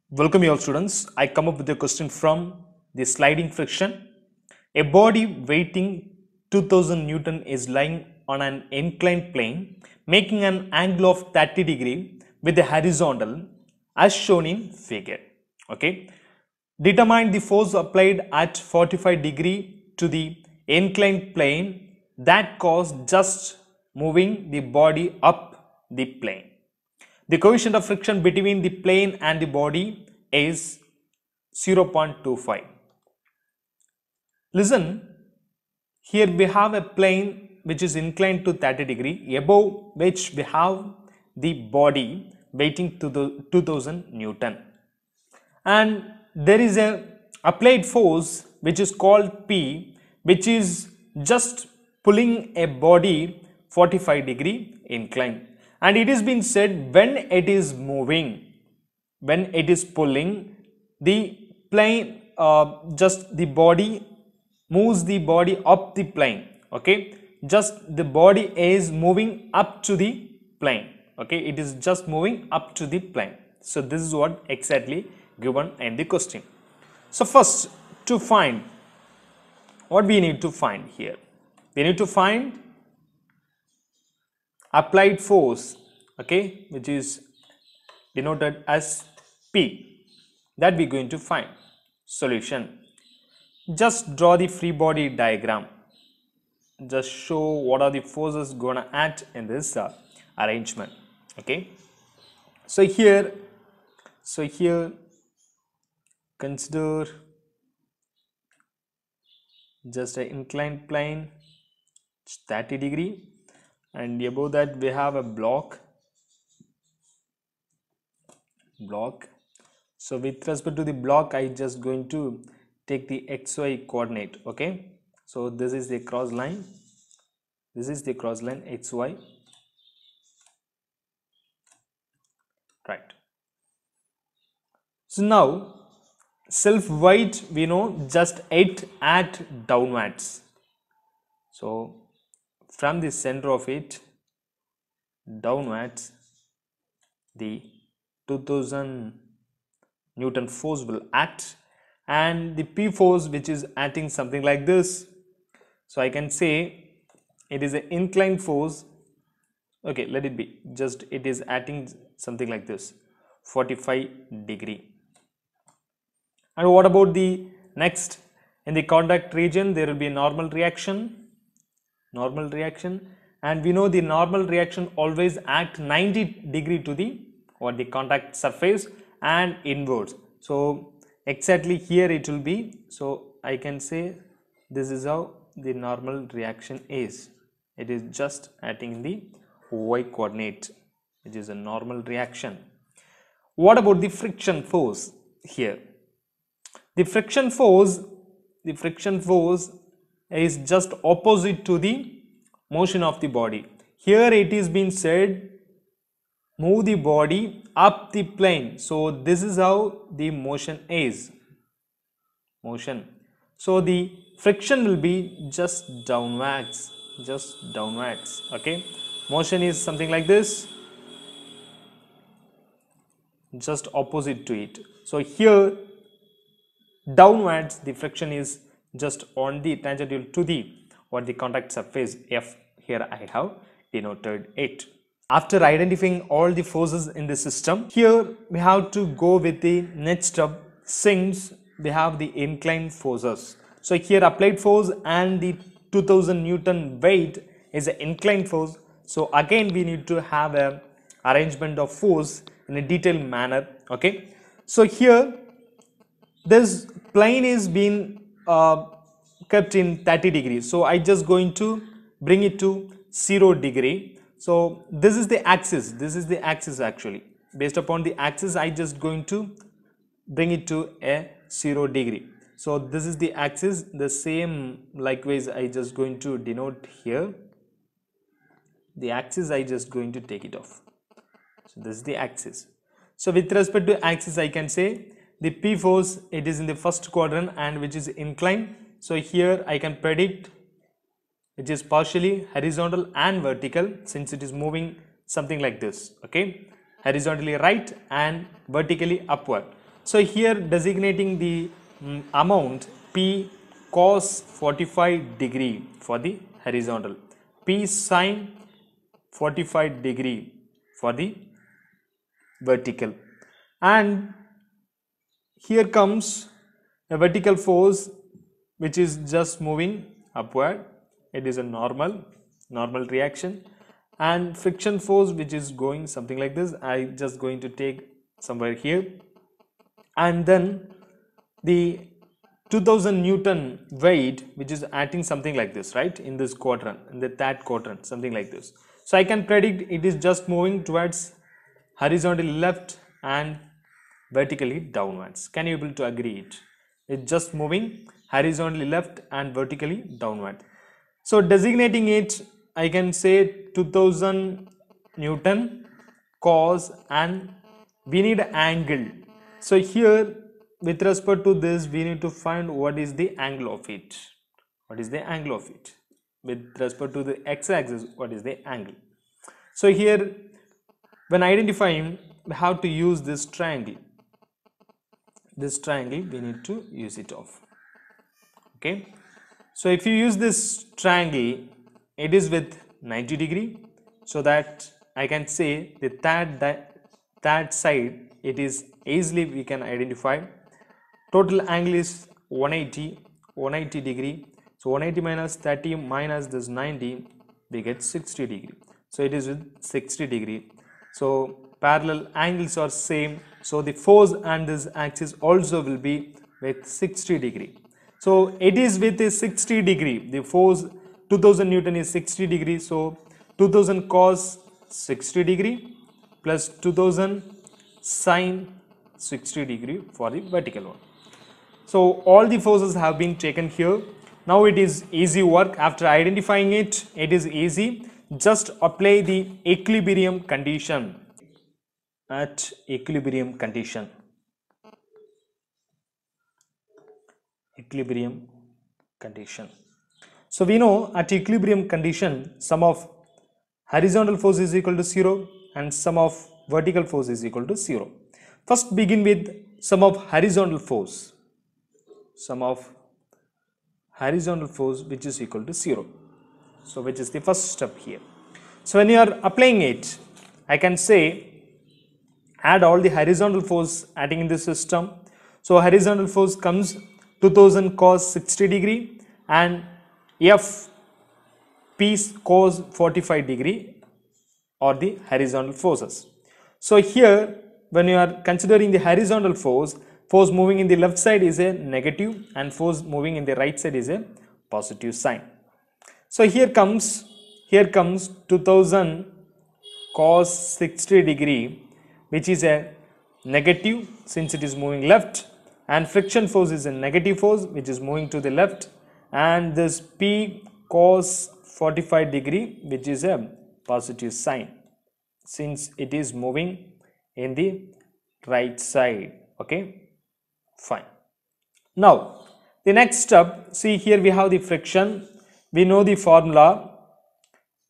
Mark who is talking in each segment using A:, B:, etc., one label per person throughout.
A: Welcome you all students. I come up with a question from the sliding friction. A body weighing 2000 Newton is lying on an inclined plane making an angle of 30 degree with the horizontal as shown in figure. Okay. Determine the force applied at 45 degree to the inclined plane that caused just moving the body up the plane. The coefficient of friction between the plane and the body is 0.25. Listen, here we have a plane which is inclined to 30 degree, above which we have the body weighing to the 2000 Newton. And there is a applied force which is called P, which is just pulling a body 45 degree incline, and it is being said when it is moving, when it is pulling the plane, just the body moves the body up the plane. Okay, just the body is moving up to the plane. Okay, it is just moving up to the plane. So this is what exactly given in the question. So first, to find, what we need to find here, we need to find applied force, okay, which is denoted as P, that we are going to find. Solution, just draw the free body diagram, just show what are the forces gonna act in this arrangement. Okay, so here consider just an inclined plane 30 degree, and above that we have a block. So with respect to the block, I just going to take the xy coordinate. Okay, so this is the cross line, this is the cross line xy, right? So now self weight we know just 8 at downwards, so from the center of it downwards the 2000 Newton force will act, and the P force which is acting something like this. So I can say it is an inclined force. Okay, let it be, just it is acting something like this, 45 degree. And what about the next? In the contact region there will be a normal reaction, and we know the normal reaction always act 90 degree to the the contact surface and inwards. So exactly here it will be, so I can say this is how the normal reaction is. It is just acting in the y coordinate, which is a normal reaction. What about the friction force here? The friction force is just opposite to the motion of the body. Here it is being said move the body up the plane. So this is how the motion is. So the friction will be just downwards. Okay, motion is something like this, just opposite to it. So here downwards the friction is just on the tangential to the the contact surface F. Here I have denoted it. After identifying all the forces in the system, here we have to go with the next step, since we have the inclined forces. So here applied force and the 2000 Newton weight is an inclined force. So again we need to have a arrangement of force in a detailed manner. Okay, so here this plane is being kept in 30 degrees, so I just going to bring it to 0 degree. So this is the axis, actually. Based upon the axis I just going to bring it to a 0 degree. So this is the axis, the same likewise I just going to denote here the axis. I just going to take it off. So this is the axis. So with respect to axis I can say the P force, it is in the first quadrant and which is inclined. So here I can predict which is partially horizontal and vertical, since it is moving something like this. Okay, horizontally right and vertically upward. So here designating the amount P cos 45 degree for the horizontal, P sin 45 degree for the vertical, and here comes a vertical force which is just moving upward. It is a normal reaction, and friction force which is going something like this. I just going to take somewhere here, and then the 2000 Newton weight which is acting something like this, right, in this quadrant, in the third quadrant, something like this. So I can predict it is just moving towards horizontally left and vertically downwards. Can you able to agree it? It's just moving horizontally left and vertically downward. So designating it, I can say 2000 Newton cos, and we need angle. So here with respect to this, we need to find what is the angle of it. What is the angle of it? With respect to the x-axis, what is the angle? So here when identifying, we have to use this triangle. This triangle we need to use it off. Okay. So if you use this triangle, it is with 90 degree, so that I can say the third side, it is easily we can identify. Total angle is 180 degree. So 180 minus 30 minus this 90, we get 60 degree. So it is with 60 degree. So parallel angles are same. So the force and this axis also will be with 60 degree. So it is with a 60 degree. The force 2000 Newton is 60 degree. So 2000 cos 60 degree plus 2000 sin 60 degree for the vertical one. So all the forces have been taken here. Now it is easy work. After identifying it, it is easy. Just apply the equilibrium condition. At equilibrium condition. Equilibrium condition. So we know at equilibrium condition, sum of horizontal force is equal to 0 and sum of vertical force is equal to 0. First begin with sum of horizontal force. Sum of horizontal force which is equal to 0. So which is the first step here. So when you are applying it, I can say add all the horizontal force acting in the system. So horizontal force comes 2000 cos 60 degree and F P cos 45 degree or the horizontal forces. So here when you are considering the horizontal force moving in the left side is a negative and force moving in the right side is a positive sign. So here comes 2000 cos 60 degree, which is a negative since it is moving left, and friction force is a negative force which is moving to the left, and this P cos 45 degree which is a positive sign since it is moving in the right side. Okay, fine. Now the next step, see here we have the friction. We know the formula,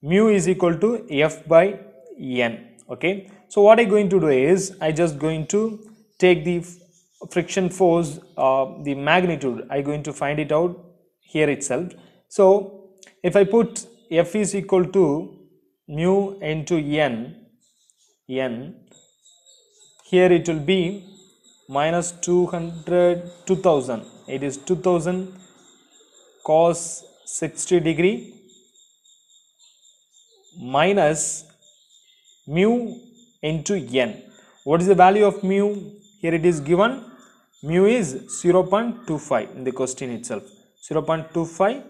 A: mu is equal to F by N. Okay, so what I'm going to do is I just going to take the friction force, the magnitude, I'm going to find it out here itself. So if I put F is equal to mu into N, here it will be minus 2000, it is 2000 cos 60 degree minus mu into N. What is the value of mu? Here it is given, mu is 0.25 in the question itself, 0.25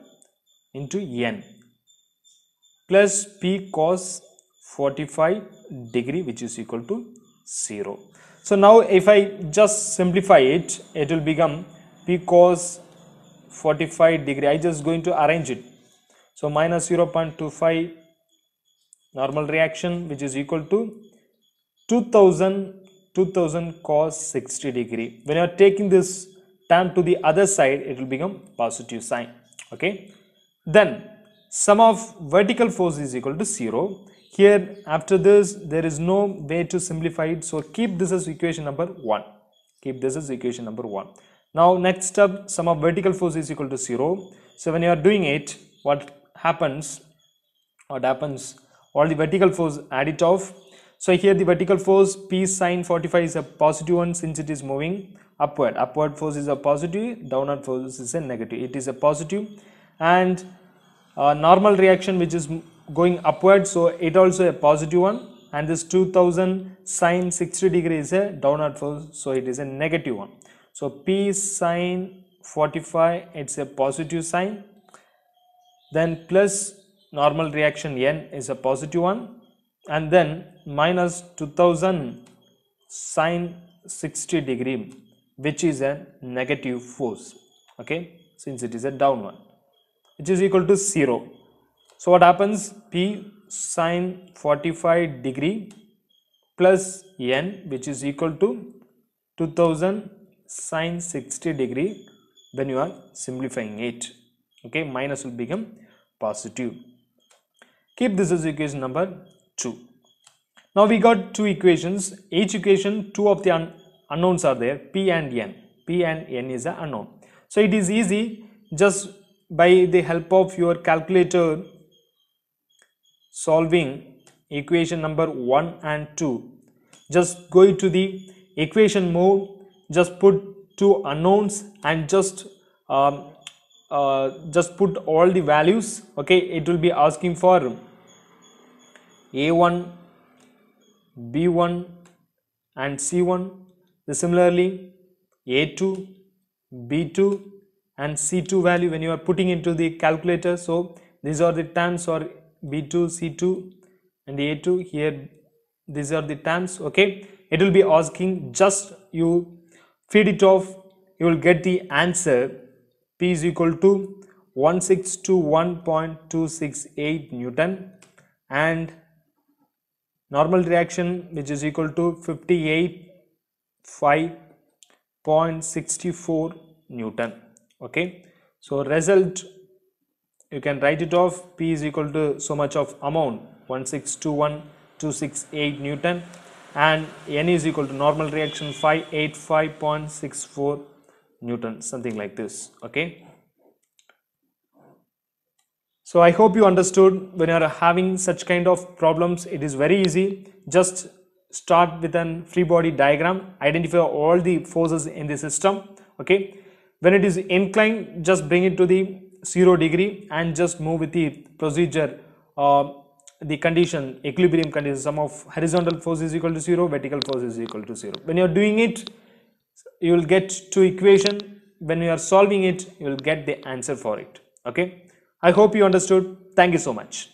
A: into N plus P cos 45 degree which is equal to 0. So now if I just simplify it, it will become P cos 45 degree. I just going to arrange it. So minus 0.25 normal reaction which is equal to 2000 cos 60 degree. When you are taking this term to the other side, it will become positive sign. Okay. Then sum of vertical force is equal to 0. Here after this there is no way to simplify it, so keep this as equation number 1. Keep this as equation number 1. Now next step, sum of vertical force is equal to 0. So when you are doing it, what happens, all the vertical force, add it off. So here the vertical force P sine 45 is a positive one since it is moving upward. Upward force is a positive, downward force is a negative. It is a positive, and normal reaction which is going upward, so it also a positive one, and this 2000 sine 60 degree is a downward force, so it is a negative one. So P sine 45, it's a positive sign, then plus normal reaction N is a positive one, and then minus 2000 sine 60 degree, which is a negative force, okay, since it is a downward, which is equal to 0. So what happens, P sine 45 degree plus N, which is equal to 2000 sine 60 degree when you are simplifying it, okay, minus will become positive. Keep this as equation number 2. Now we got two equations. Each equation, two of the unknowns are there, P and N. P and N is an unknown. So it is easy, just by the help of your calculator solving equation number 1 and 2. Just go to the equation mode, just put two unknowns and just put all the values, okay. It will be asking for A1, B1 and C1. Similarly A2, B2 and C2 value when you are putting into the calculator. So these are the terms, or B2, C2 and the A2 here, these are the terms, okay. It will be asking, just you feed it off, you will get the answer. P is equal to 1621.268 Newton, and normal reaction which is equal to 58.5.64 Newton, okay. So result, you can write it off, P is equal to so much of amount, 1621.268 Newton, and N is equal to normal reaction 585.64 Newton, something like this, okay. So I hope you understood. When you are having such kind of problems, it is very easy. Just start with an free body diagram, identify all the forces in the system, okay. When it is inclined, just bring it to the 0 degree and just move with the procedure, the condition, equilibrium condition, sum of horizontal force is equal to 0, vertical force is equal to 0. When you are doing it, you will get to equation. When you are solving it, you will get the answer for it, okay. I hope you understood. Thank you so much.